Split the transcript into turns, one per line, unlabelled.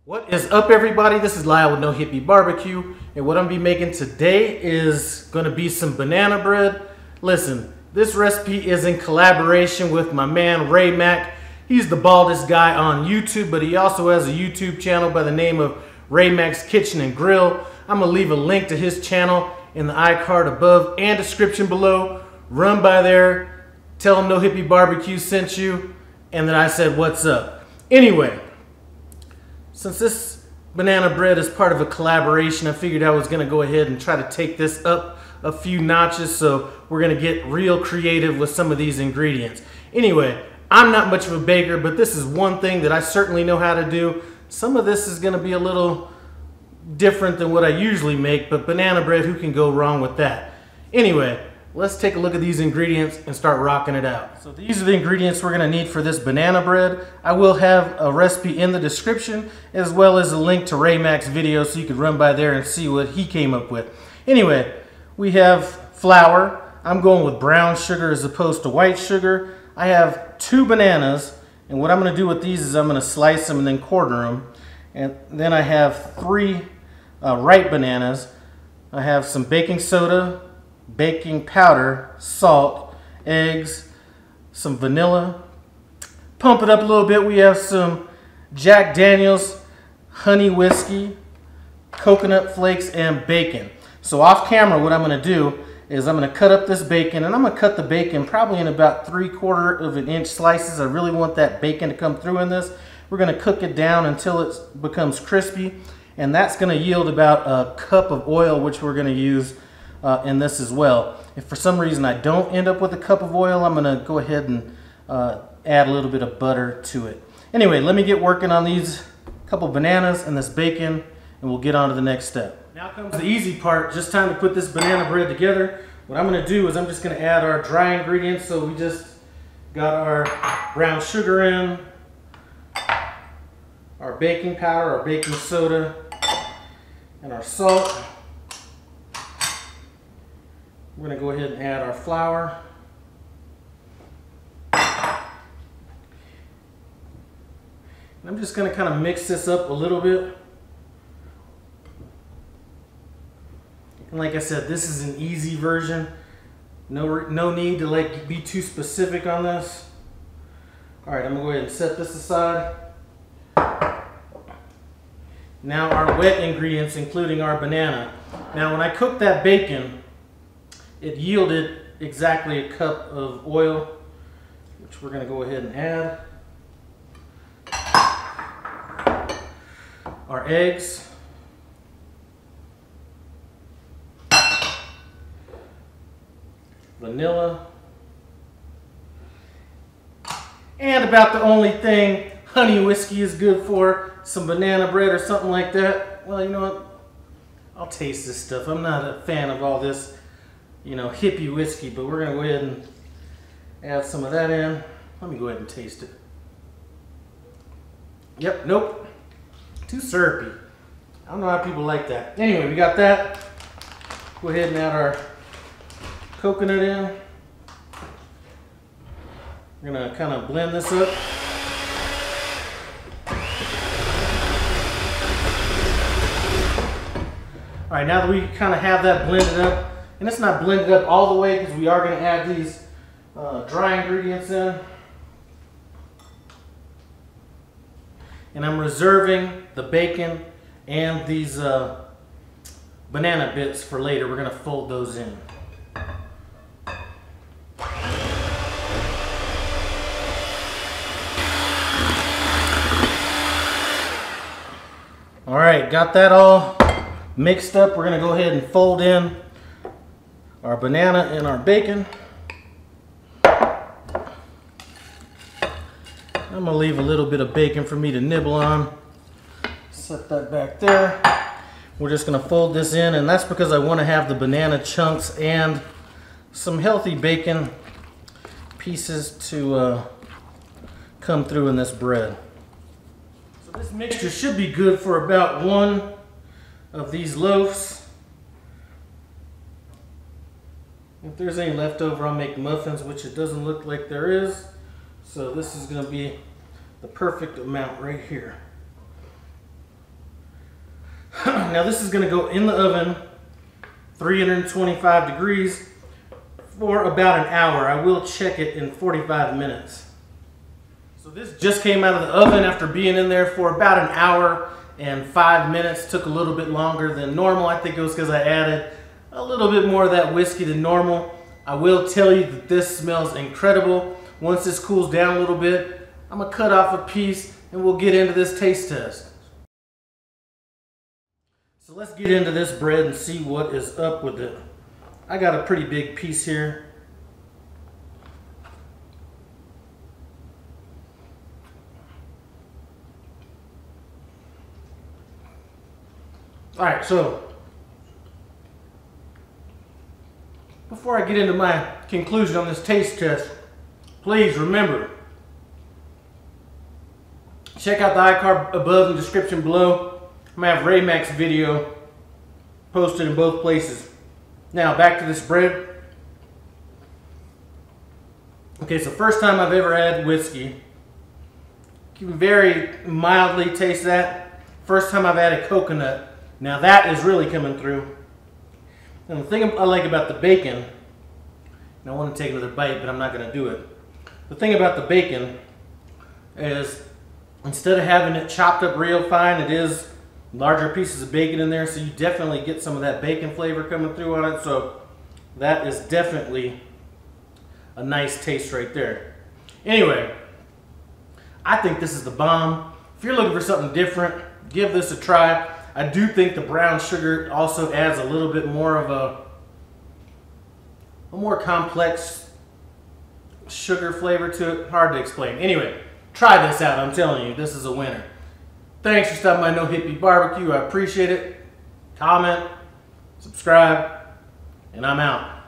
What is up, everybody? This is Lyle with No Hippie Barbecue, and what I'm gonna be making today is gonna be some banana bread. Listen, this recipe is in collaboration with my man Mack. He's the baldest guy on YouTube, but he also has a YouTube channel by the name of Mack's Kitchen and Grill. I'm gonna leave a link to his channel in the iCard above and description below. Run by there, tell him No Hippie Barbecue sent you, and that I said what's up. Anyway, since this banana bread is part of a collaboration, I figured I was going to go ahead and try to take this up a few notches, so we're going to get real creative with some of these ingredients. Anyway, I'm not much of a baker, but this is one thing that I certainly know how to do. Some of this is going to be a little different than what I usually make, but banana bread, who can go wrong with that? Anyway, let's take a look at these ingredients and start rocking it out. So these are the ingredients we're gonna need for this banana bread. I will have a recipe in the description as well as a link to Mack's video so you could run by there and see what he came up with. Anyway, we have flour. I'm going with brown sugar as opposed to white sugar. I have 2 bananas, and what I'm gonna do with these is I'm gonna slice them and then quarter them. And then I have 3 ripe bananas. I have some baking soda, baking powder, salt, eggs, some vanilla. Pump it up a little bit. We have some Jack Daniel's honey whiskey, coconut flakes, and bacon. So off camera, what I'm going to do is I'm going to cut up this bacon, and I'm going to cut the bacon probably in about 3/4 of an inch slices. I really want that bacon to come through in this. We're going to cook it down until it becomes crispy, and that's going to yield about a cup of oil, which we're going to use in this as well. If for some reason I don't end up with a cup of oil, I'm going to go ahead and add a little bit of butter to it. Anyway, let me get working on these couple bananas and this bacon, and we'll get on to the next step. Now comes the easy part. Just time to put this banana bread together. What I'm going to do is I'm just going to add our dry ingredients. So we just got our brown sugar in, our baking powder, our baking soda, and our salt. We're going to go ahead and add our flour. And I'm just going to kind of mix this up a little bit. And like I said, this is an easy version. No need to be too specific on this. All right, I'm going to go ahead and set this aside. Now our wet ingredients, including our banana. Now when I cooked that bacon, it yielded exactly a cup of oil, which we're going to go ahead and add. Our eggs. Vanilla. And about the only thing honey whiskey is good for, some banana bread or something like that. Well, you know what? I'll taste this stuff. I'm not a fan of all this, you know, hippie whiskey, but we're going to go ahead and add some of that in. Let me go ahead and taste it. Yep, nope. Too syrupy. I don't know how people like that. Anyway, we got that. Go ahead and add our coconut in. We're going to kind of blend this up. All right, now that we kind of have that blended up, and it's not blended up all the way because we are going to add these dry ingredients in. And I'm reserving the bacon and these banana bits for later. We're going to fold those in. All right, got that all mixed up. We're going to go ahead and fold in our banana and our bacon. I'm going to leave a little bit of bacon for me to nibble on. Set that back there. We're just going to fold this in, and that's because I want to have the banana chunks and some healthy bacon pieces to come through in this bread. So this mixture should be good for about 1 of these loaves. If there's any left over, I'll make muffins, which it doesn't look like there is. So this is going to be the perfect amount right here. Now this is gonna go in the oven, 325 degrees for about an hour. I will check it in 45 minutes. So this just came out of the oven after being in there for about an hour and 5 minutes. Took a little bit longer than normal. I think it was because I added a little bit more of that whiskey than normal. I will tell you that this smells incredible. Once this cools down a little bit, I'm gonna cut off a piece and we'll get into this taste test. So let's get into this bread and see what is up with it. I got a pretty big piece here. All right, so before I get into my conclusion on this taste test, please remember, check out the iCard above in the description below. I'm gonna have Ray Mack's video posted in both places. Now back to this bread. Okay, so first time I've ever had whiskey. You can very mildly taste that. First time I've added coconut. Now that is really coming through. And the thing I like about the bacon, and I want to take another bite, but I'm not going to do it. The thing about the bacon is instead of having it chopped up real fine, it is larger pieces of bacon in there, so you definitely get some of that bacon flavor coming through on it. So that is definitely a nice taste right there. Anyway, I think this is the bomb. If you're looking for something different, give this a try. I do think the brown sugar also adds a little bit more of a more complex sugar flavor to it. Hard to explain. Anyway, try this out. I'm telling you, this is a winner. Thanks for stopping by No Hippie Barbecue. I appreciate it. Comment, subscribe, and I'm out.